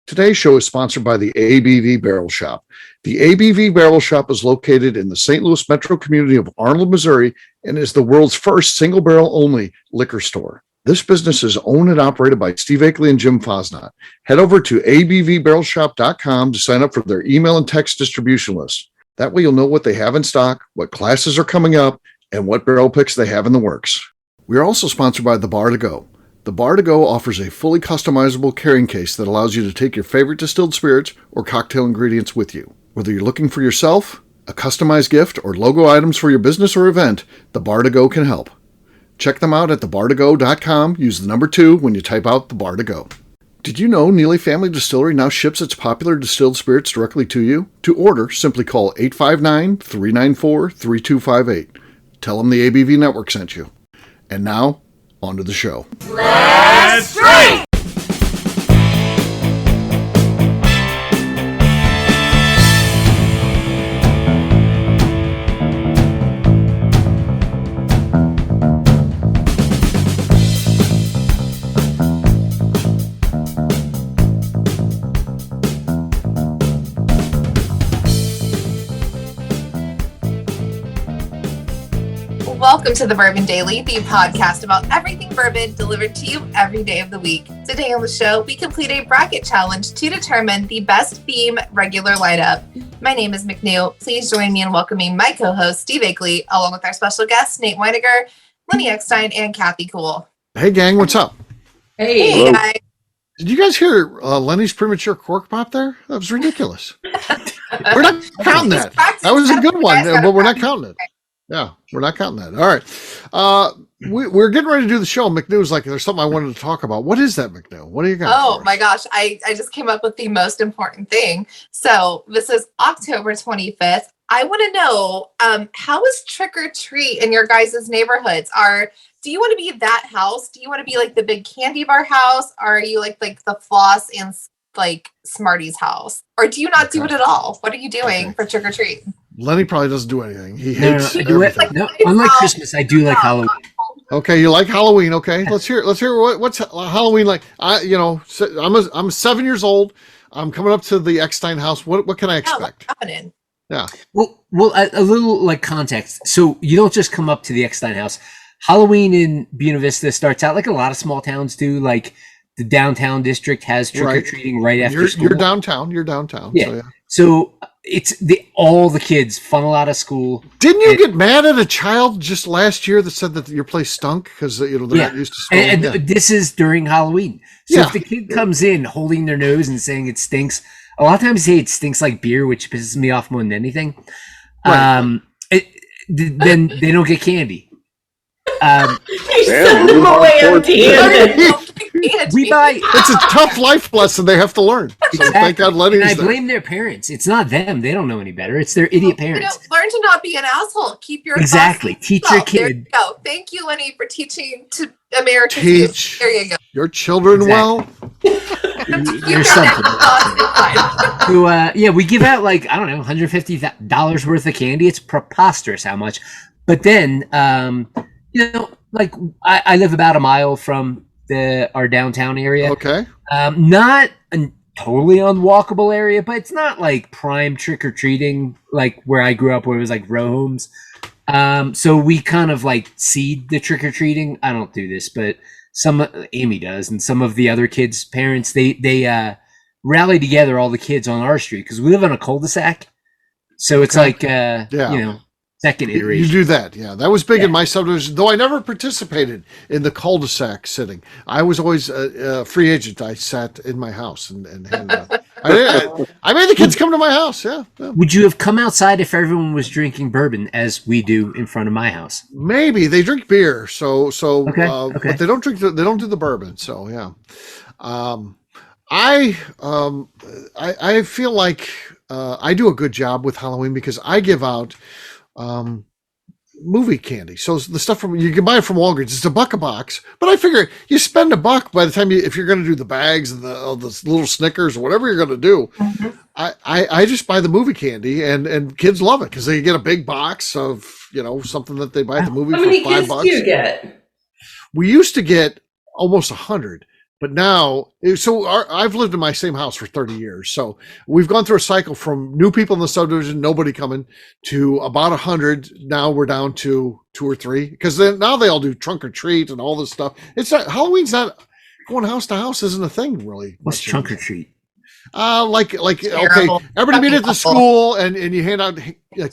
Today's show is sponsored by the ABV Barrel Shop. The ABV Barrel Shop is located in the St. Louis metro community of Arnold, Missouri, and is the world's first single barrel only liquor store. This business is owned and operated by Steve Akeley and Jim Fosnot. Head over to abvbarrelshop.com to sign up for their email and text distribution list. That way you'll know what they have in stock, what classes are coming up, and what barrel picks they have in the works. We are also sponsored by The Bar to Go. The Bar to Go offers a fully customizable carrying case that allows you to take your favorite distilled spirits or cocktail ingredients with you. Whether you're looking for yourself, a customized gift, or logo items for your business or event, The Bar to Go can help. Check them out at thebar2go.com. Use the number 2 when you type out The Bar to Go. Did you know Neely Family Distillery now ships its popular distilled spirits directly to you? To order, simply call 859-394-3258. Tell them the ABV Network sent you. And now, on to the show. Let's drink! Welcome to the Bourbon Daily, the podcast about everything bourbon delivered to you every day of the week. Today on the show, we complete a bracket challenge to determine the best theme regular lineup. My name is McNew. Please join me in welcoming my co-host, Steve Akeley, along with our special guests, Nate Weiniger, Lenny Eckstein, and Kathy Cool. Hey, gang, what's up? Hey, guys. Did you guys hear Lenny's premature cork pop there? That was ridiculous. We're not counting that. That was a good one, but we're not counting it. Yeah, we're not counting that. All right. We're getting ready to do the show. McNew's like, there's something I wanted to talk about. What is that, McNew? What do you got? Oh, my gosh. I just came up with the most important thing. So this is October 25th. I want to know, how is trick or treat in your guys' neighborhoods? Do you want to be that house? Do you want to be like the big candy bar house? Or are you like the floss and like Smarties house? Or do you not do it at all? What are you doing for trick or treat? Lenny probably doesn't do anything. He hates everything. Unlike Christmas, I do like Halloween. Okay, you like Halloween. Okay, let's hear what's Halloween like. I'm 7 years old. I'm coming up to the Eckstein house. What can I expect? What's happening? Yeah. Well, a little like context. So you don't just come up to the Eckstein house. Halloween in Buena Vista starts out like a lot of small towns do. Like the downtown district has trick or treating right after school. You're downtown. Yeah. So it's all the kids funnel out of school. Didn't you get mad at a child just last year that said that your place stunk because they're not used to school? And this is during Halloween. So if the kid comes in holding their nose and saying it stinks, a lot of times they say it stinks like beer, which pisses me off more than anything. Right. Then they don't get candy. You send them away empty-handed. It's a tough life lesson they have to learn. So thank God Lenny's there. And I blame their parents. It's not them. They don't know any better. It's their idiot parents. Learn to not be an asshole. Keep your Teach your kid. There you go. Thank you, Lenny, for teaching to Americans. Teach there you go. Your children well. You're something. So, we give out like, I don't know, $150 worth of candy. It's preposterous how much. But then, like I live about a mile from our downtown area. Okay. Not a totally unwalkable area, but it's not like prime trick or treating like where I grew up, where it was like row homes. So we kind of like seed the trick or treating. I don't do this, but Amy does, and some of the other kids' parents they rally together all the kids on our street because we live on a cul-de-sac. So it's like second iteration. You do that, yeah. That was big in my subdivision, though I never participated in the cul-de-sac sitting. I was always a free agent. I sat in my house and handed out. I made the kids come to my house, yeah. Would you have come outside if everyone was drinking bourbon, as we do in front of my house? Maybe. They drink beer, so okay. But they don't do the bourbon, so yeah. I feel like I do a good job with Halloween because I give out movie candy. So the stuff you can buy it from Walgreens. It's $1 a box, but I figure you spend $1 by the time if you're going to do the bags and the little Snickers or whatever you're going to do. Mm-hmm. I just buy the movie candy and kids love it because they get a big box of something that they buy at the movie for $5. How many kids do you get? We used to get almost 100. But now, I've lived in my same house for 30 years. So we've gone through a cycle from new people in the subdivision, nobody coming, to about 100. Now we're down to 2 or 3 because now they all do trunk or treat and all this stuff. It's not Halloween's not going house to house isn't a thing really. What's trunk or treat? Okay, Terrible. everybody meet at the Fucking school and you hand out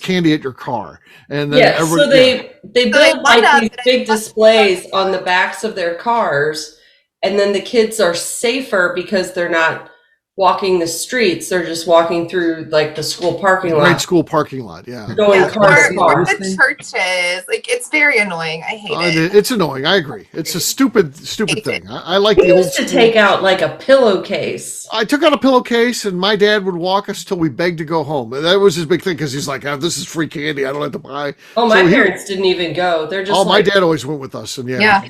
candy at your car, and then Yeah, so they build line like up these and big everyone- displays on the backs of their cars, and then the kids are safer because they're not walking the streets; they're just walking through like the school parking great lot, school parking lot. Yeah, going Yeah, car to or car. the churches. Like, it's very annoying. I hate it. it's annoying. I agree. It's a stupid thing. I like We the old used to school. take out like a pillowcase. I took out a pillowcase, and my dad would walk us till we begged to go home. And that was his big thing because he's like, this is free candy. I don't have to buy. Oh, my So parents didn't even go. They're just my like, dad always went with us, and Yeah.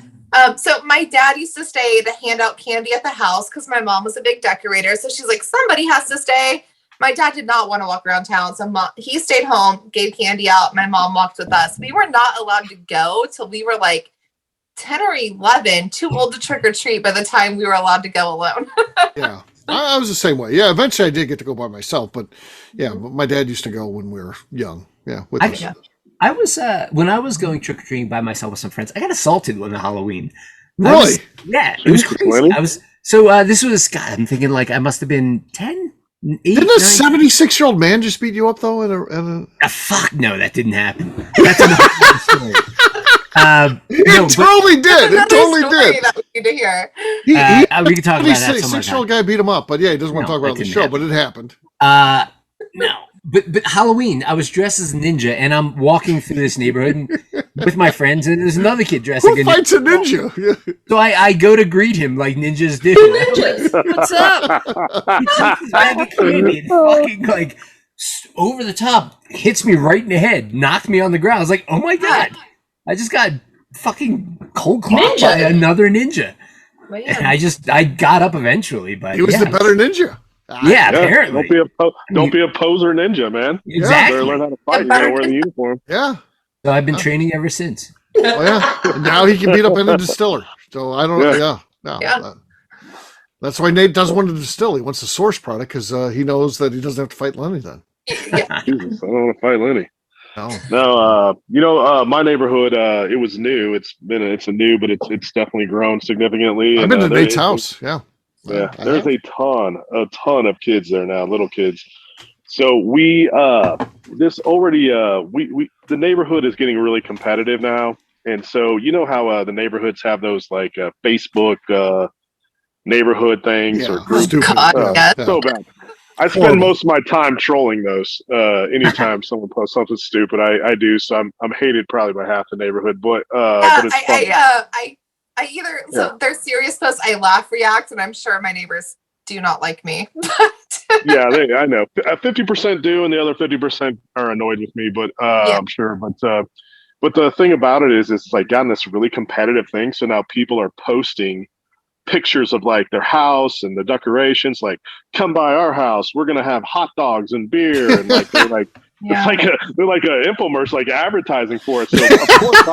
So my dad used to stay to hand out candy at the house because my mom was a big decorator. So she's like, somebody has to stay. My dad did not want to walk around town. So he stayed home, gave candy out. My mom walked with us. We were not allowed to go till we were like 10 or 11, too old to trick or treat by the time we were allowed to go alone. Yeah. I was the same way. Yeah, eventually I did get to go by myself, but yeah, but my dad used to go when we were young. Yeah, with us. I was when I was going trick or treating by myself with some friends. I got assaulted on Halloween. Really? Yeah, it was crazy. This was God. I'm thinking like I must have been 10, 8, Didn't a 9. 76-year-old man just beat you up though? Fuck no, that didn't happen. That's another story. It totally did. It totally did. That we need to hear. We can talk about that some other 76-year-old guy beat him up, but yeah, he doesn't want to talk about it on the show, but it happened. No. But Halloween, I was dressed as a ninja, and I'm walking through this neighborhood with my friends, and there's another kid dressed like Who fights a ninja? So I go to greet him like ninjas do. Like, what's up? He takes his bag of candy and fucking like over the top hits me right in the head, knocked me on the ground. I was like, oh my God, I just got fucking cold clocked by another ninja. Man. And I got up eventually, but He was the better ninja. Yeah, apparently. Don't be a poser ninja, man. Exactly. You better learn how to fight. You gotta wear the uniform. Yeah. So I've been training ever since. Oh, yeah. And now he can beat up any distiller. So I don't know. Yeah. That's why Nate doesn't want to distill. He wants the source product because he knows that he doesn't have to fight Lenny then. Yeah. Jesus, I don't want to fight Lenny. No. No, my neighborhood, it was new. It's a new, but it's definitely grown significantly. I've been to Nate's house. Yeah. Yeah, there's a ton of kids there now, little kids. So we the neighborhood is getting really competitive now, and so you know how the neighborhoods have those like Facebook neighborhood things or groups. So bad. I spend most of my time trolling those. Anytime someone posts something stupid, I do. So I'm hated probably by half the neighborhood, but it's fun. I either so there's serious posts, I laugh, react, and I'm sure my neighbors do not like me. Yeah, I know. 50% do, and the other 50% are annoyed with me. But I'm sure. But the thing about it is, it's like gotten this really competitive thing. So now people are posting pictures of like their house and the decorations. Like, come by our house. We're gonna have hot dogs and beer, and like they're like. Yeah. They're like an infomercial, like advertising for it. So of course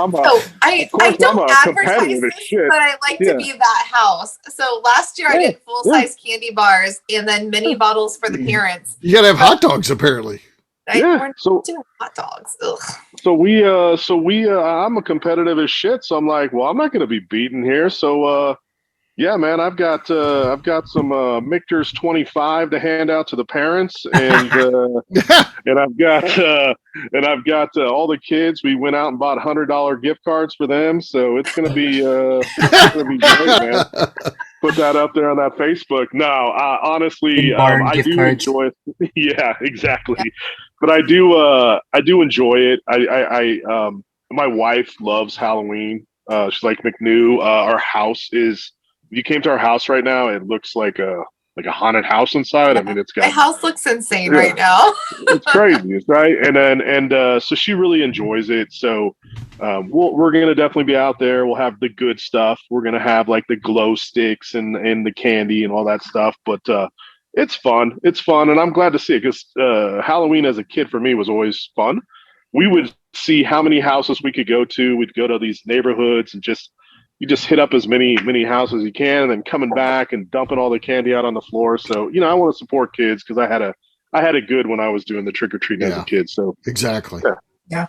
I don't advertise this, but I like to be that house. So last year I did full-size candy bars and then mini bottles for the parents. You gotta have hot dogs apparently. We're doing hot dogs. Ugh. So I'm a competitive as shit. So I'm like, well, I'm not gonna be beaten here. So yeah, man, I've got some Michter's 25 to hand out to the parents, and and I've got all the kids. We went out and bought $100 gift cards for them, so it's gonna be great, man. Put that up there on that Facebook. No, honestly, I do enjoy it. Yeah, exactly. Yeah. But I do enjoy it. My wife loves Halloween. She's like McNew. Our house is. If you came to our house right now, it looks like a haunted house inside. I mean, it's got my house looks insane right now. It's crazy, right? And so she really enjoys it. So we're gonna definitely be out there. We'll have the good stuff. We're gonna have like the glow sticks and the candy and all that stuff. But it's fun. It's fun, and I'm glad to see it because Halloween as a kid for me was always fun. We would see how many houses we could go to. We'd go to these neighborhoods and just you just hit up as many houses as you can, and then coming back and dumping all the candy out on the floor. So I want to support kids because I had it good when I was doing the trick or treating as a kid. So exactly. Yeah.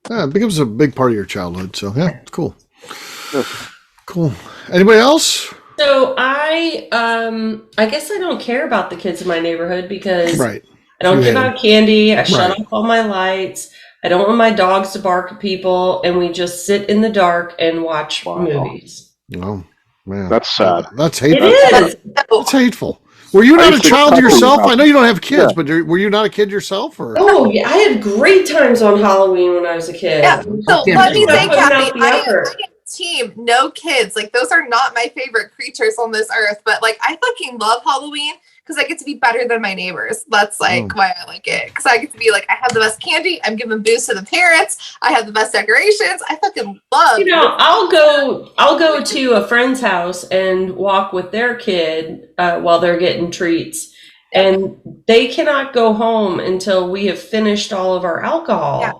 It becomes a big part of your childhood. So yeah, it's cool. Yeah. Cool. Anybody else? So I guess I don't care about the kids in my neighborhood because Right. I don't give out candy. I shut Right. off all my lights. I don't want my dogs to bark at people, and we just sit in the dark and watch movies. Oh man, that's sad. That's It hateful. is. That's hateful. Were you not a used to child couple yourself? them. I know you don't have kids, but were you not a kid yourself? Or Oh yeah, I had great times on Halloween when I was a kid. Yeah. So Yeah, let me right. say, Putting out Kathy, the I effort. am team no kids. Like those are not my favorite creatures on this earth. But like I fucking love Halloween because I get to be better than my neighbors. That's like why I like it. Because I get to be like, I have the best candy. I'm giving booze to the parents. I have the best decorations. I fucking love. I'll go to a friend's house and walk with their kid while they're getting treats. And they cannot go home until we have finished all of our alcohol. Yeah.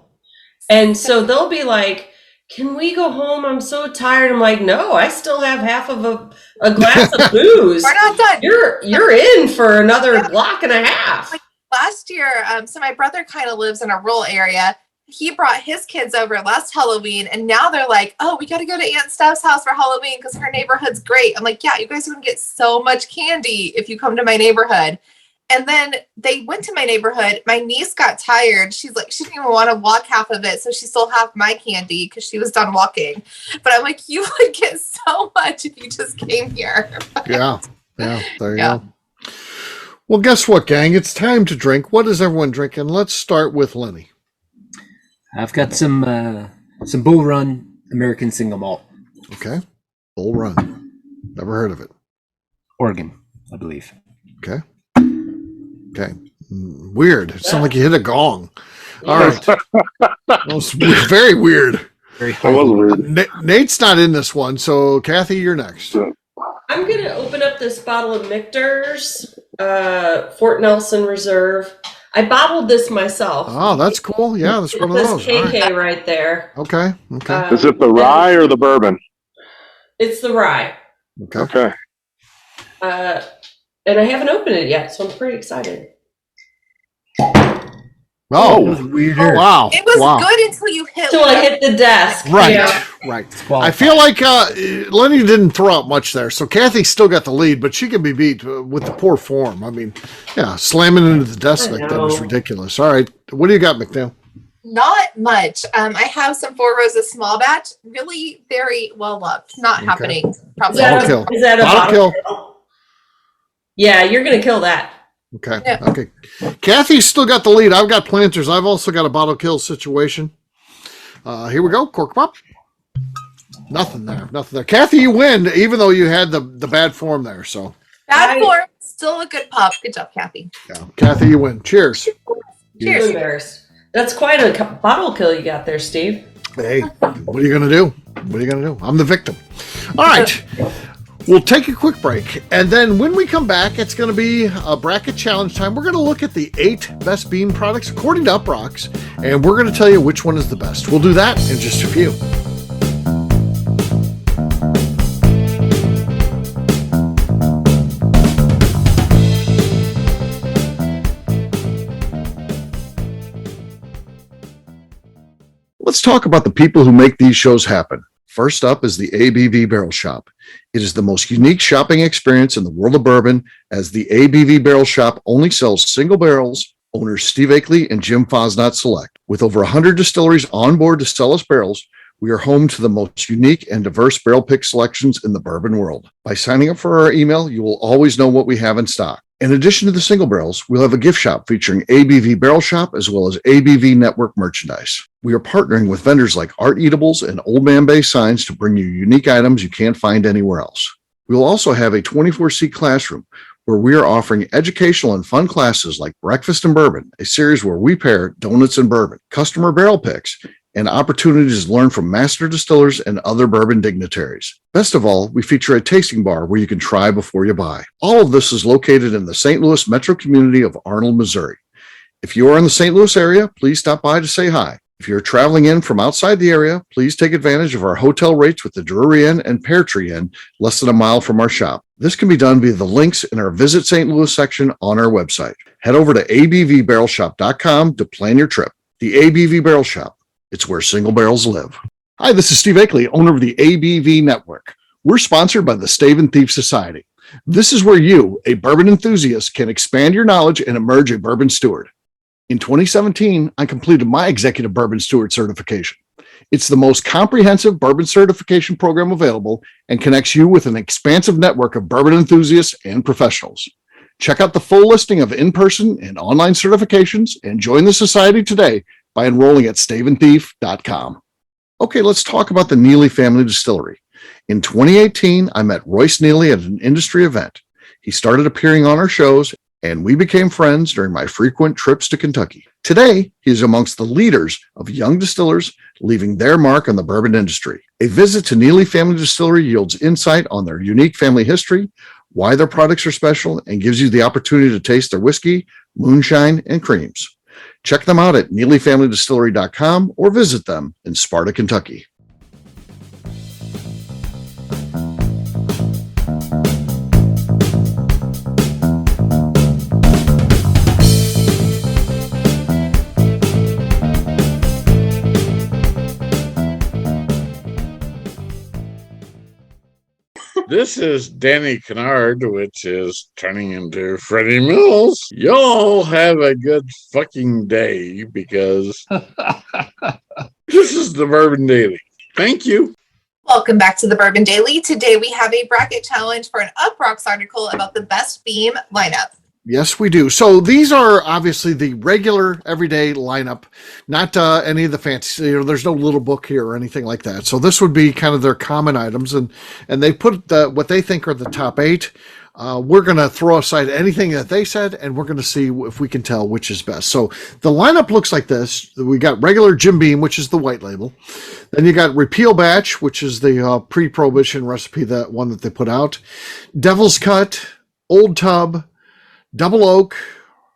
And so they'll be like, can we go home? I'm so tired. I'm like, no, I still have half of a glass of booze. We're not done. You're in for another block and a half. Like last year, so my brother kind of lives in a rural area. He brought his kids over last Halloween, and now they're like, oh, we got to go to Aunt Steph's house for Halloween because her neighborhood's great. I'm like, yeah, you guys are going to get so much candy if you come to my neighborhood. And then they went to my neighborhood. My niece got tired. She's like, she didn't even want to walk half of it. So she still had my candy because she was done walking. But I'm like, you would get so much if you just came here. yeah. There you go. Well, guess what, gang? It's time to drink. What is everyone drinking? Let's start with Lenny. I've got some Bull Run American Single Malt, Okay. Bull Run. Never heard of it. Oregon, I believe. Okay. Weird. It sounded like you hit a gong. All right. That was very weird. Very That was weird. Nate's not in this one, so Kathy, you're next. I'm going to open up this bottle of Michter's Fort Nelson Reserve. I bottled this myself. Oh, that's cool. Yeah, that's one of This those. All right. KK right there. Okay. Is it the rye or the bourbon? It's the rye. Okay. And I haven't opened it yet, so I'm pretty excited. Oh, weirder. wow. It was good until you hit. Till I hit the desk. Right. Yeah. Right. I feel like Lenny didn't throw out much there, so Kathy still got the lead, but she can be beat with the poor form. I mean, slamming into the desk like that was ridiculous. All right, what do you got, McNew? Not much. I have some Four Roses small batch. Really very well loved. Not happening. Probably. Is that a Bottle kill? Yeah, you're going to kill that. Okay. Yeah. Okay. Kathy's still got the lead. I've got planters. I've also got a bottle kill situation. Here we go. Cork pop. Nothing there. Kathy, you win, even though you had the bad form there. So Bad form. Still a good pop. Good job, Kathy. yeah, Kathy, you win. Cheers. Cheers. Embarrassed. That's quite a bottle kill you got there, Steve. Hey, what are you gonna do? I'm the victim. All right. We'll take a quick break, and then when we come back, it's going to be a bracket challenge time. We're going to look at the 8 best bean products according to Uprocks, and we're going to tell you which one is the best. We'll do that in just a few. Let's talk about the people who make these shows happen. First up is the ABV Barrel Shop. It is the most unique shopping experience in the world of bourbon, as the ABV Barrel Shop only sells single barrels. Owners Steve Akeley and Jim Fosnot select. With over 100 distilleries on board to sell us barrels, we are home to the most unique and diverse barrel pick selections in the bourbon world. By signing up for our email, you will always know what we have in stock. In addition to the single barrels, we'll have a gift shop featuring ABV Barrel Shop as well as ABV Network merchandise. We are partnering with vendors like Art Eatables and Old Man Bay Signs to bring you unique items you can't find anywhere else. We will also have a 24-seat classroom where we are offering educational and fun classes like Breakfast and Bourbon, a series where we pair donuts and bourbon, customer barrel picks, and opportunities to learn from master distillers and other bourbon dignitaries. Best of all, we feature a tasting bar where you can try before you buy. All of this is located in the St. Louis metro community of Arnold, Missouri. If you are in the St. Louis area, please stop by to say hi. If you're traveling in from outside the area, please take advantage of our hotel rates with the Drury Inn and Pear Tree Inn, less than a mile from our shop. This can be done via the links in our Visit St. Louis section on our website. Head over to abvbarrelshop.com to plan your trip. The ABV Barrel Shop. It's where single barrels live. Hi, this is Steve Akeley, owner of the ABV Network. We're sponsored by the Stave and Thief Society. This is where you, a bourbon enthusiast, can expand your knowledge and emerge a bourbon steward. In 2017, I completed my Executive Bourbon Steward certification. It's the most comprehensive bourbon certification program available and connects you with an expansive network of bourbon enthusiasts and professionals. Check out the full listing of in-person and online certifications and join the society today by enrolling at staveandthief.com. Okay, let's talk about the Neely Family Distillery. In 2018, I met Royce Neely at an industry event. He started appearing on our shows, and we became friends during my frequent trips to Kentucky. Today, he is amongst the leaders of young distillers leaving their mark on the bourbon industry. A visit to Neely Family Distillery yields insight on their unique family history, why their products are special, and gives you the opportunity to taste their whiskey, moonshine, and creams. Check them out at NeelyFamilyDistillery.com or visit them in Sparta, Kentucky. This is Danny Kennard, which is turning into Freddie Mills. Y'all have a good fucking day because this is the Bourbon Daily. Thank you. Welcome back to the Bourbon Daily. Today we have a bracket challenge for an Uproxx article about the best Beam lineup. Yes, we do. So these are obviously the regular everyday lineup, not any of the fancy, there's no little book here or anything like that. So this would be kind of their common items, and they put what they think are the top 8. We're going to throw aside anything that they said, and we're going to see if we can tell which is best. So the lineup looks like this. We got regular Jim Beam, which is the white label. Then you got Repeal Batch, which is the pre-prohibition recipe, that one that they put out. Devil's Cut, Old Tub, Double Oak,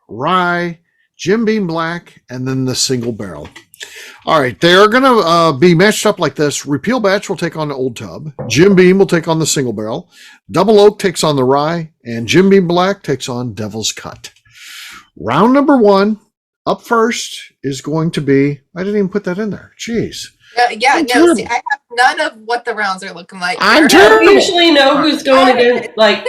Rye, Jim Beam Black, and then the single barrel. All right, they are going to be matched up like this. Repeal Batch will take on the Old Tub. Jim Beam will take on the single barrel. Double Oak takes on the Rye, and Jim Beam Black takes on Devil's Cut. Round number 1, up first, is going to be, I didn't even put that in there. Jeez. No, see, I have none of what the rounds are looking like. I'm We usually know who's going against, like...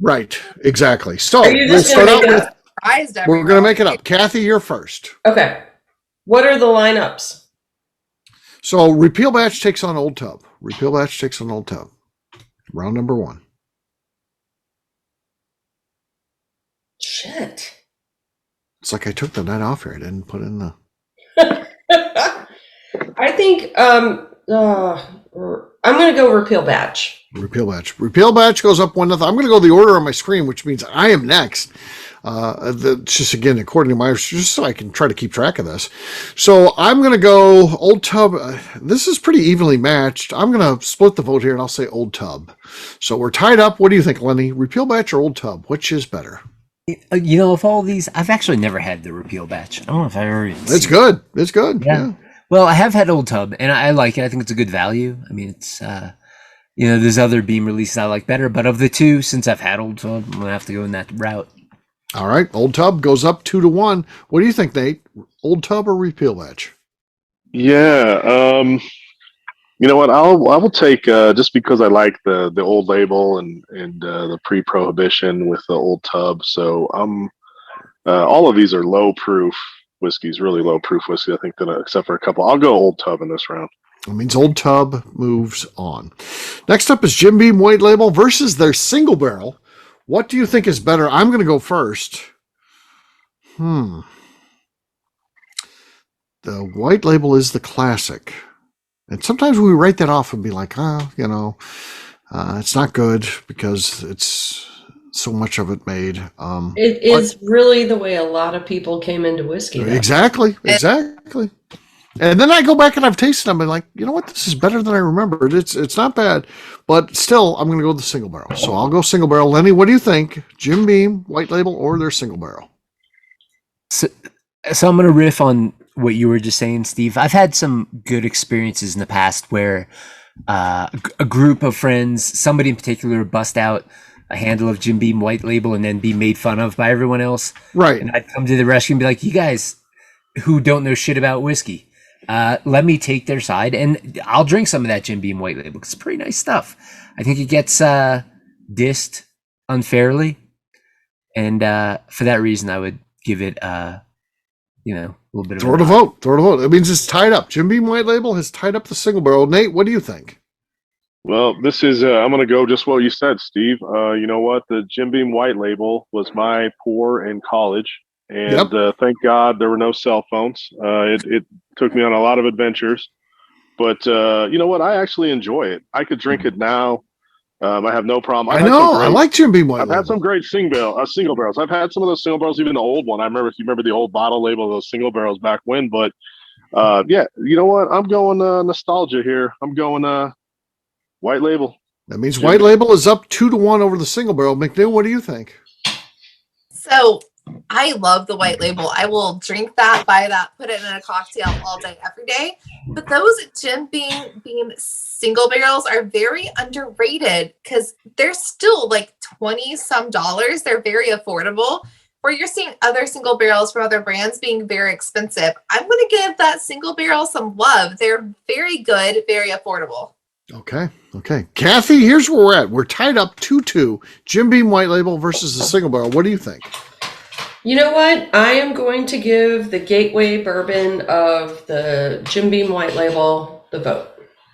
Right, exactly. So Are you we'll just gonna start out make it with, Surprised we're going to make it up. Kathy, you're first. Okay. What are the lineups? So Repeal Batch takes on Old Tub. Repeal Batch takes on Old Tub. Round number 1. Shit. It's like I took the night off here. I didn't put in the... I think I'm going to go Repeal Batch. Repeal Batch. Repeal Batch goes up 1-0. I'm going to go the order on my screen, which means I am next. Just again, according to my, just so I can try to keep track of this. So I'm going to go Old Tub. This is pretty evenly matched. I'm going to split the vote here, and I'll say Old Tub. So we're tied up. What do you think, Lenny? Repeal Batch or Old Tub? Which is better? Of all these, I've actually never had the Repeal Batch. I don't know if I ever. It's good. It's good. Yeah. Well, I have had Old Tub, and I like it. I think it's a good value. I mean, it's there's other Beam releases I like better, but of the two, since I've had Old Tub, I'm gonna have to go in that route. All right, Old Tub goes up 2-1. What do you think, Nate? Old Tub or Repeal Batch? Yeah, you know what? I will take just because I like the old label and the pre-prohibition with the Old Tub. So all of these are low proof whiskeys, really low proof whiskey. I think except for a couple. I'll go Old Tub in this round. That means Old Tub moves on. Next up is Jim Beam White Label versus their single barrel. What do you think is better? I'm going to go first. The White Label is the classic. And sometimes we write that off and be like, it's not good because it's so much of it made. It is really the way a lot of people came into whiskey. Though. Exactly. And then I go back and I've tasted them and like, you know what? This is better than I remembered. It's not bad, but still, I'm going to go with the single barrel. So I'll go single barrel. Lenny, what do you think? Jim Beam, White Label, or their single barrel? So I'm going to riff on what you were just saying, Steve. I've had some good experiences in the past where a group of friends, somebody in particular, bust out a handle of Jim Beam White Label and then be made fun of by everyone else. Right. And I'd come to the rescue and be like, you guys who don't know shit about whiskey, let me take their side and I'll drink some of that Jim Beam White Label. It's pretty nice stuff. I think it gets dissed unfairly. And for that reason, I would give it, a little bit of Throw it a vote. Throw it a vote. It means it's tied up. Jim Beam White Label has tied up the single barrel. Nate, what do you think? Well, this is, I'm going to go just what you said, Steve. You know what? The Jim Beam White Label was my pour in college. And thank God there were no cell phones. It took me on a lot of adventures. But you know what? I actually enjoy it. I could drink it now. I have no problem. I like Jim Beam White I've Label. had some great single barrels. I've had some of those single barrels, even the old one. I remember, if you remember the old bottle label of those single barrels back when. But yeah, you know what? I'm going nostalgia here. I'm going White Label. That means White Label is up 2-1 over the single barrel. McNew, what do you think? So I love the White Label. I will drink that, buy that, put it in a cocktail all day, every day. But those Jim Beam single barrels are very underrated because they're still like 20 some dollars. They're very affordable. Where you're seeing other single barrels from other brands being very expensive. I'm going to give that single barrel some love. They're very good, very affordable. Okay. Kathy, here's where we're at. We're tied up 2-2. Jim Beam White Label versus the single barrel. What do you think? You know what? I am going to give the gateway bourbon of the Jim Beam White Label the vote.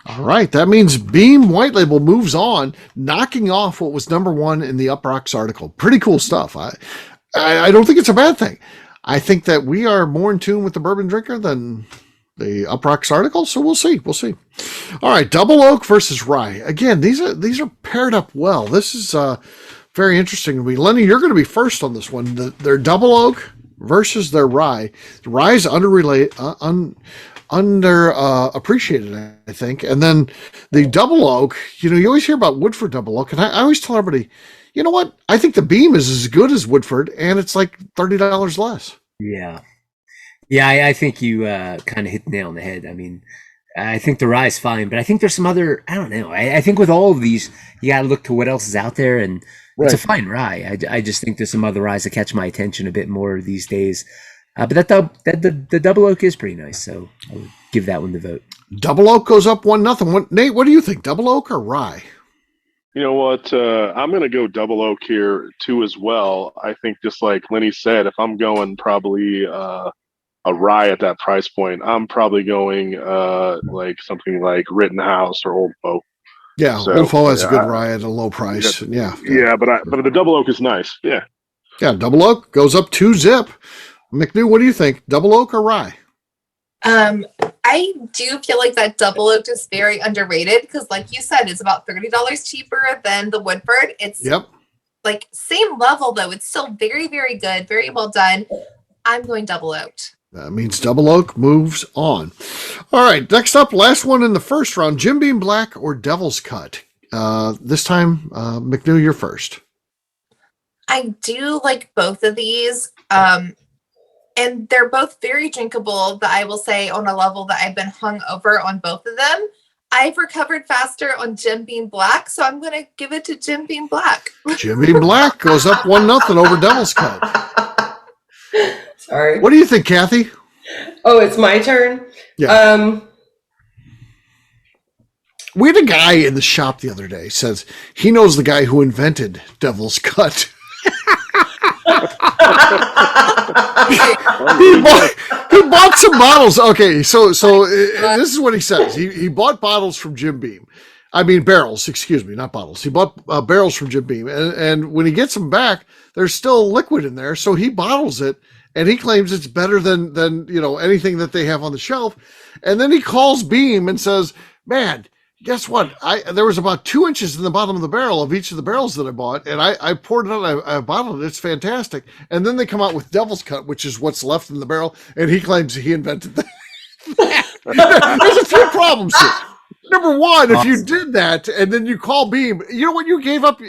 All right. That means Beam White Label moves on, knocking off what was number one in the Uprocks article. Pretty cool stuff. I don't think it's a bad thing. I think that we are more in tune with the bourbon drinker than the Uprocks article, so we'll see. All right, Double Oak versus Rye. Again, these are paired up well. This is very interesting to me. Lenny, you're going to be first on this one. Their Double Oak versus their Rye. The Rye is underappreciated, I think. And then the Double Oak, you always hear about Woodford Double Oak, and I always tell everybody, you know what? I think the Beam is as good as Woodford, and it's like $30 less. Yeah, I think you kind of hit the nail on the head. I mean, I think the Rye is fine, but I think there's some other, I don't know. I think with all of these, you got to look to what else is out there, and it's a fine Rye. I just think there's some other Ryes that catch my attention a bit more these days. But the Double Oak is pretty nice, so I would give that one the vote. Double Oak goes up 1-0. Nate, what do you think? Double Oak or Rye? You know what? I'm going to go Double Oak here too as well. I think just like Lenny said, if I'm going probably a Rye at that price point, I'm probably going like something like Rittenhouse or Old Foe. Yeah, so, Old Foe has a good Rye at a low price. Yeah, but the Double Oak is nice. Yeah, Double Oak goes up 2-0. McNew, what do you think? Double Oak or Rye? I do feel like that Double Oak is very underrated because, like you said, it's about $30 cheaper than the Woodford. It's like same level though. It's still very, very good, very well done. I'm going Double Oak. That means Double Oak moves on. All right, next up, last one in the first round: Jim Beam Black or Devil's Cut. This time, McNew, you're first. I do like both of these. And they're both very drinkable, but I will say on a level that I've been hung over on both of them. I've recovered faster on Jim Beam Black, so I'm going to give it to Jim Beam Black. Jim Beam Black goes up 1-0 over Devil's Cut. Sorry. What do you think, Kathy? Oh, it's my turn? Yeah. We had a guy in the shop the other day says he knows the guy who invented Devil's Cut. he bought some bottles. Okay, so this is what he says. He bought bottles from Jim Beam. I mean barrels, excuse me, not bottles. He bought barrels from Jim Beam, and when he gets them back, there's still liquid in there. So he bottles it, and he claims it's better than anything that they have on the shelf. And then he calls Beam and says, "Man, guess what? There was about 2 inches in the bottom of the barrel of each of the barrels that I bought, and I poured it out. I bottled it. It's fantastic." And then they come out with Devil's Cut, which is what's left in the barrel, and he claims he invented that. There's a few problems here. Number one, if you did that and then you call Beam, you know what? You gave up.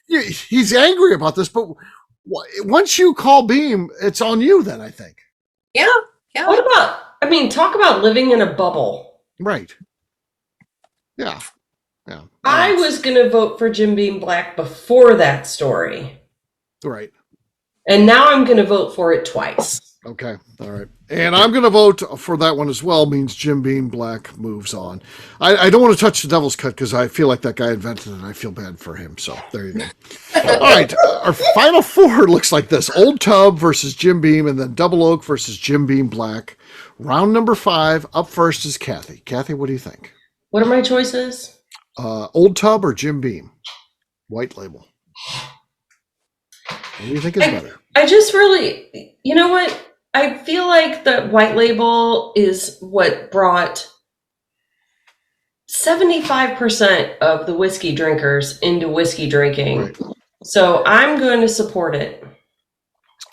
He's angry about this, but once you call Beam, it's on you then, I think. Yeah. Yeah. What about, I mean, talk about living in a bubble. Right. Yeah. Yeah. I was going to vote for Jim Beam Black before that story. Right. And now I'm going to vote for it twice. Okay. All right. And I'm going to vote for that one as well, means Jim Beam Black moves on. I don't want to touch the devil's cut because I feel like that guy invented it and I feel bad for him. So there you go. All right. Our final four looks like this: Old Tub versus Jim Beam, and then Double Oak versus Jim Beam Black. Round number 5. Up first is Kathy. Kathy, what do you think? What are my choices? Old Tub or Jim Beam? White label. What do you think is better? I just really, you know what? I feel like the white label is what brought 75% of the whiskey drinkers into whiskey drinking. Right. So I'm going to support it.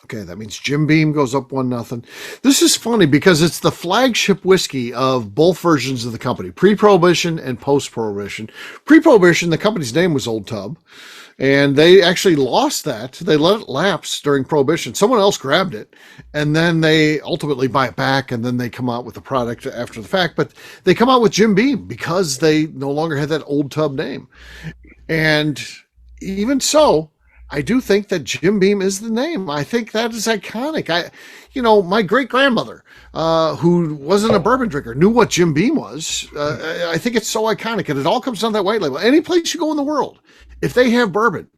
Okay, that means Jim Beam goes up 1-0. This is funny because it's the flagship whiskey of both versions of the company, pre-Prohibition and post-Prohibition. Pre-Prohibition, the company's name was Old Tub, and they actually lost that. They let it lapse during Prohibition. Someone else grabbed it, and then they ultimately buy it back, and then they come out with the product after the fact. But they come out with Jim Beam because they no longer had that Old Tub name. And even so, I do think that Jim Beam is the name. I think that is iconic. My great grandmother, who wasn't a bourbon drinker, knew what Jim Beam was. I think it's so iconic, and it all comes down to that white label. Any place you go in the world, if they have bourbon,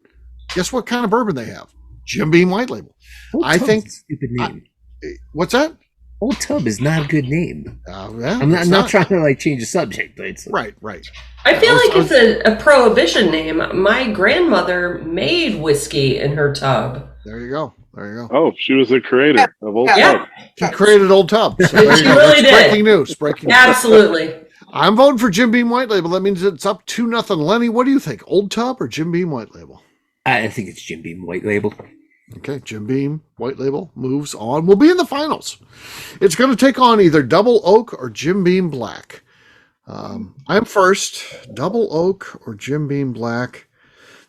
guess what kind of bourbon they have? Jim Beam white label. Old I Tub's think. a stupid name. What's that? Old Tub is not a good name. Yeah, I'm not trying to change the subject, but it's right. I feel like it's a prohibition name. My grandmother made whiskey in her tub. There you go. Oh, she was the creator of Old Yeah. Tub. She created Old Tub. So there you She go. really That's did. breaking news. Breaking news. Absolutely. I'm voting for Jim Beam White Label. That means it's up 2-0. Lenny, what do you think? Old Tub or Jim Beam White Label? I think it's Jim Beam White Label. Okay, Jim Beam White Label moves on. We'll be in the finals. It's going to take on either Double Oak or Jim Beam Black. I'm first. Double Oak or Jim Beam Black.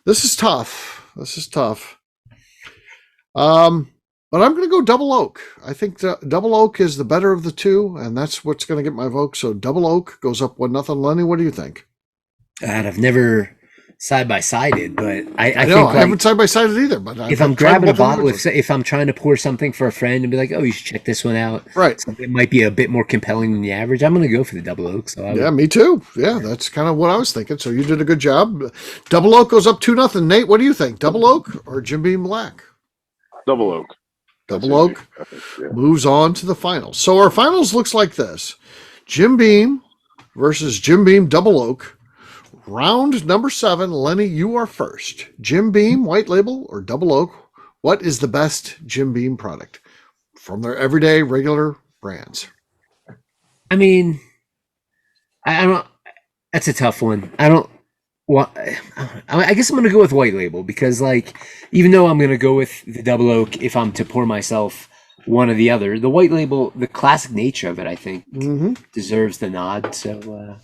This is tough. But I'm going to go Double Oak. I think Double Oak is the better of the two, and that's what's going to get my vote. So Double Oak goes up 1-0. Lenny, what do you think? And I've never side by sided, but I know think I haven't side by sided either. But if I'm grabbing a bottle, if I'm trying to pour something for a friend and be like, oh, you should check this one out, right? It might be a bit more compelling than the average. I'm going to go for the Double Oak. So yeah, me too. Yeah, that's kind of what I was thinking. So you did a good job. Double Oak goes up 2-0. Nate, what do you think? Double Oak or Jim Beam Black? Double Oak. Double Oak moves on to the finals. So our finals looks like this: Jim Beam versus Jim Beam Double Oak. Round number 7. Lenny, you are first. Jim Beam White Label or Double Oak? What is the best Jim Beam product from their everyday regular brands? I mean, I don't. That's a tough one. I guess I'm going to go with White Label because, even though I'm going to go with the Double Oak if I'm to pour myself one or the other, the White Label, the classic nature of it, I think, deserves the nod. So,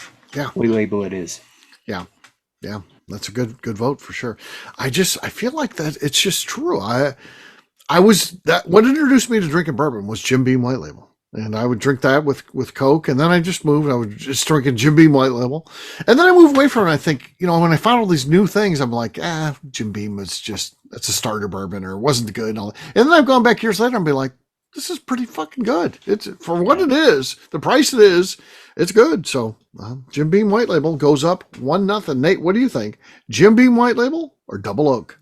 White Label it is. Yeah, that's a good vote for sure. I feel like that it's just true. What introduced me to drinking bourbon was Jim Beam White Label. And I would drink that with Coke, and then I just moved. I was just drinking Jim Beam White Label. And then I moved away from it. I think, when I found all these new things, I'm like, Jim Beam was it's a starter bourbon, or it wasn't good. And all that. And then I've gone back years later and be like, this is pretty fucking good. It's for what it is, the price it is, it's good. So Jim Beam White Label goes up 1-0. Nate, what do you think? Jim Beam White Label or Double Oak?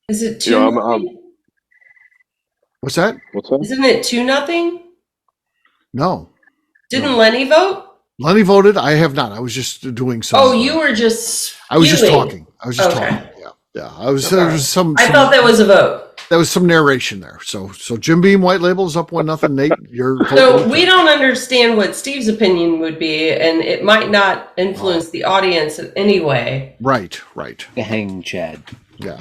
Is it 2-0? What's that? Isn't it 2-0? No. Didn't Lenny vote? Lenny voted. I have not. I was just doing some. Oh, you were just. I was just talking. talking. Yeah. There was some. I thought that was a vote. There was some narration there. So Jim Beam White Label is up 1-0. Nate, you're. So we don't understand what Steve's opinion would be, and it might not influence the audience in any way. Right. The hanging Chad. Yeah.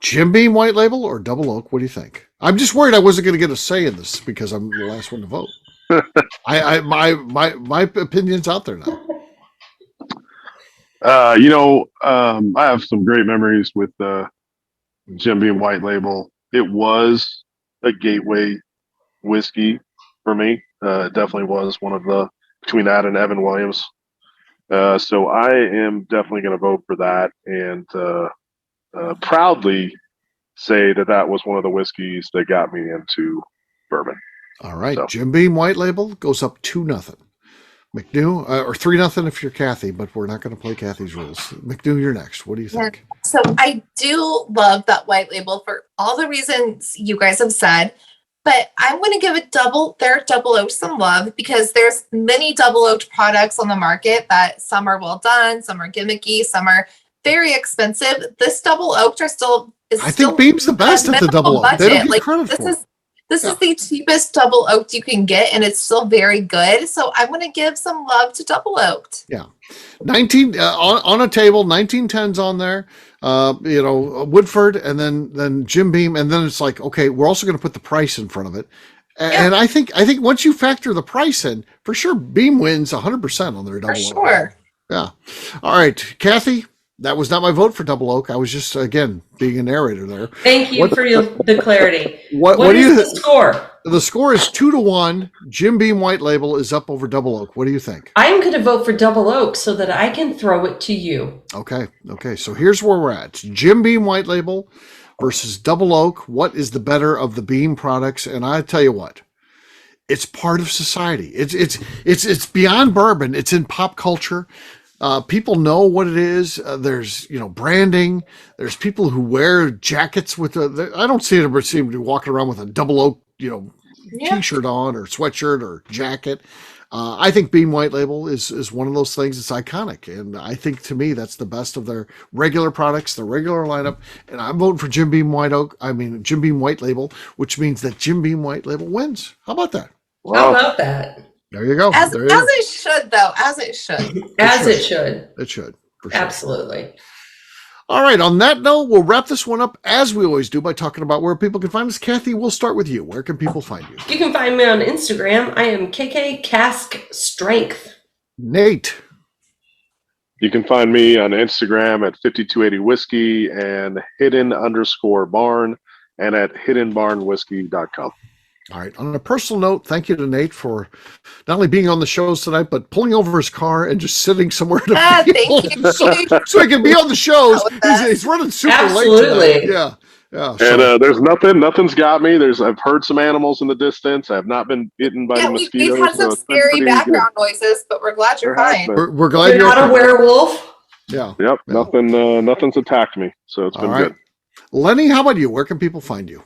Jim Beam White Label or Double Oak? What do you think? I'm just worried I wasn't going to get a say in this because I'm the last one to vote. My opinion's out there now. I have some great memories with Jim Beam White Label. It was a gateway whiskey for me. It definitely was one of the, between that and Evan Williams. So I am definitely going to vote for that, and proudly say that was one of the whiskeys that got me into bourbon. All right. So. Jim Beam White Label goes up 2-0. McNew, or 3-0 if you're Kathy, but we're not going to play Kathy's rules. McNew, you're next. What do you think? So I do love that white label for all the reasons you guys have said, but I'm going to give their double oak some love, because there's many double oaked products on the market that some are well done, some are gimmicky, some are very expensive. This double oaked I think Beam's the best at the double oak. They don't get credit for it. This is the cheapest double oaked you can get, and it's still very good. So I'm going to give some love to double oaked. Yeah. 19 on a table, 1910s on there, Woodford, and then Jim Beam. And then it's like, okay, we're also going to put the price in front of it. And I think once you factor the price in, for sure, Beam wins 100% on their double oak. For sure. Yeah. All right, Kathy. That was not my vote for double oak. I was just, again, being a narrator there. Thank you for the clarity. What do you think? The score? The score is 2-1. Jim Beam White Label is up over double oak. What do you think? I'm going to vote for double oak so that I can throw it to you. Okay. So here's where we're at. Jim Beam White Label versus double oak. What is the better of the Beam products? And I tell you what, it's part of society. It's beyond bourbon. It's in pop culture. People know what it is. There's, branding. There's people who wear jackets with I don't see anybody seem to be walking around with a double oak, t-shirt on or sweatshirt or jacket. I think Beam White Label is one of those things. It's iconic. And I think, to me, that's the best of their regular products, the regular lineup. And I'm voting for Jim Beam White Label, which means that Jim Beam White Label wins. How about that? Wow. How about that? There you go. As it should, though. As it should. It should. For sure. Absolutely. All right. On that note, we'll wrap this one up as we always do by talking about where people can find us. Kathy, we'll start with you. Where can people find you? You can find me on Instagram. I am KK Cask Strength. Nate. You can find me on Instagram at 5280 Whiskey and hidden_barn and at hiddenbarnwhiskey.com. All right. On a personal note, thank you to Nate for not only being on the shows tonight, but pulling over his car and just sitting somewhere in the field thank you. so he can be on the shows. He's running super late tonight. Yeah. And there's nothing's got me. I've heard some animals in the distance. I've not been bitten by the mosquitoes. We've had some scary background noises, but we're glad you're fine. We're glad you're not a werewolf. Yeah. Yep. Yeah. Nothing's attacked me, so it's been good. Lenny, how about you? Where can people find you?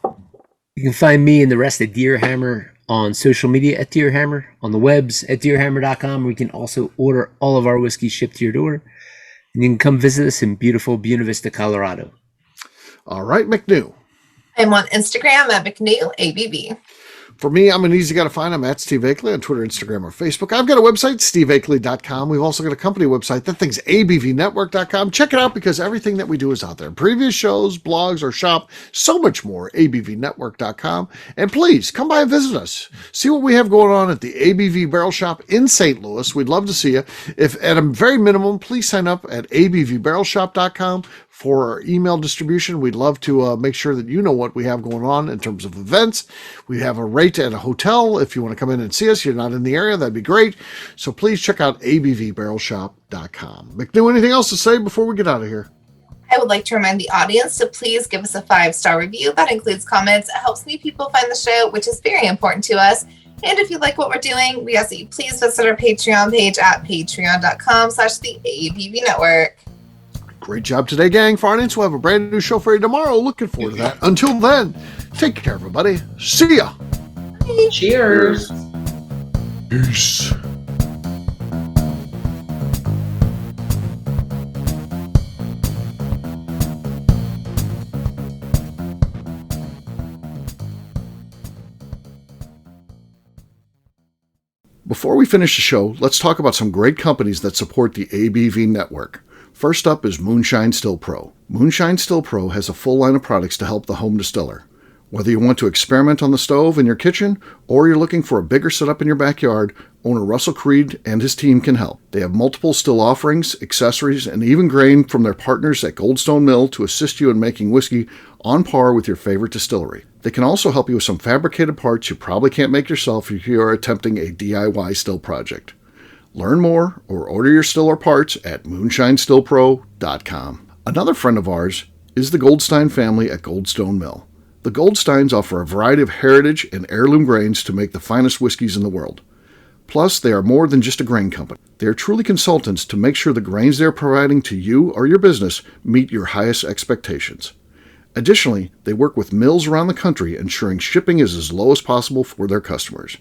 You can find me and the rest of Deerhammer on social media at Deerhammer, on the webs at deerhammer.com, where you can also order all of our whiskey shipped to your door. And you can come visit us in beautiful Buena Vista, Colorado. All right, McNew. I'm on Instagram at McNew ABV. For me, I'm an easy guy to find. I'm at Steve Akeley on Twitter, Instagram, or Facebook. I've got a website, steveakeley.com. We've also got a company website. That thing's abvnetwork.com. Check it out because everything that we do is out there. Previous shows, blogs, our shop, so much more, abvnetwork.com. And please, come by and visit us. See what we have going on at the ABV Barrel Shop in St. Louis. We'd love to see you. If at a very minimum, please sign up at abvbarrelshop.com for our email distribution. We'd love to make sure that you know what we have going on in terms of events. We have a rate at a hotel. If you want to come in and see us, you're not in the area, that'd be great. So please check out abvbarrelshop.com. McNew, anything else to say before we get out of here? I would like to remind the audience to please give us a 5-star review. That includes comments. It helps new people find the show, which is very important to us. And if you like what we're doing, we ask that you please visit our Patreon page at patreon.com/the ABV Network. Great job today, gang. For our audience, we'll have a brand new show for you tomorrow. Looking forward to that. Until then, take care, everybody. See ya. Cheers. Peace. Before we finish the show, let's talk about some great companies that support the ABV network. First up is Moonshine Still Pro. Moonshine Still Pro has a full line of products to help the home distiller. Whether you want to experiment on the stove in your kitchen or you're looking for a bigger setup in your backyard, owner Russell Creed and his team can help. They have multiple still offerings, accessories, and even grain from their partners at Goldstone Mill to assist you in making whiskey on par with your favorite distillery. They can also help you with some fabricated parts you probably can't make yourself if you are attempting a DIY still project. Learn more or order your still or parts at moonshinestillpro.com. Another friend of ours is the Goldstein family at Goldstone Mill. The Goldsteins offer a variety of heritage and heirloom grains to make the finest whiskeys in the world. Plus, they are more than just a grain company. They are truly consultants to make sure the grains they are providing to you or your business meet your highest expectations. Additionally, they work with mills around the country, ensuring shipping is as low as possible for their customers.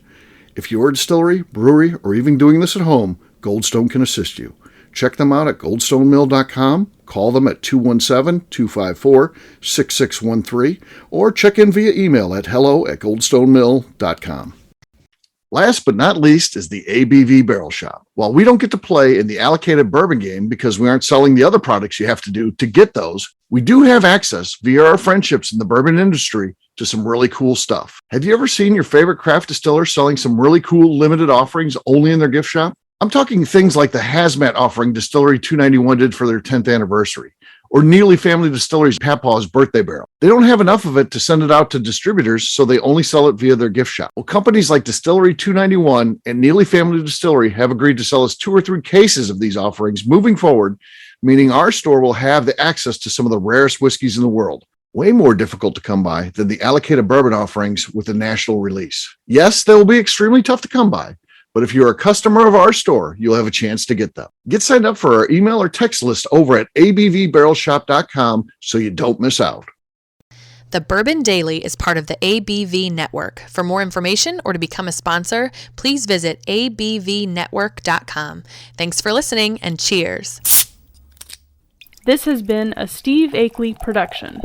If you're a distillery, brewery, or even doing this at home, Goldstone can assist you. Check them out at goldstonemill.com, call them at 217-254-6613, or check in via email at hello@goldstonemill.com. Last but not least is the ABV Barrel Shop. While we don't get to play in the allocated bourbon game because we aren't selling the other products you have to do to get those, we do have access via our friendships in the bourbon industry to some really cool stuff. Have you ever seen your favorite craft distiller selling some really cool limited offerings only in their gift shop? I'm talking things like the hazmat offering Distillery 291 did for their 10th anniversary, or Neely Family Distillery's Papaw's birthday barrel. They don't have enough of it to send it out to distributors, so they only sell it via their gift shop. Well, companies like Distillery 291 and Neely Family Distillery have agreed to sell us 2 or 3 cases of these offerings moving forward, meaning our store will have the access to some of the rarest whiskeys in the world. Way more difficult to come by than the allocated bourbon offerings with a national release. Yes, they will be extremely tough to come by, but if you're a customer of our store, you'll have a chance to get them. Get signed up for our email or text list over at abvbarrelshop.com so you don't miss out. The Bourbon Daily is part of the ABV Network. For more information or to become a sponsor, please visit abvnetwork.com. Thanks for listening and cheers. This has been a Steve Akeley production.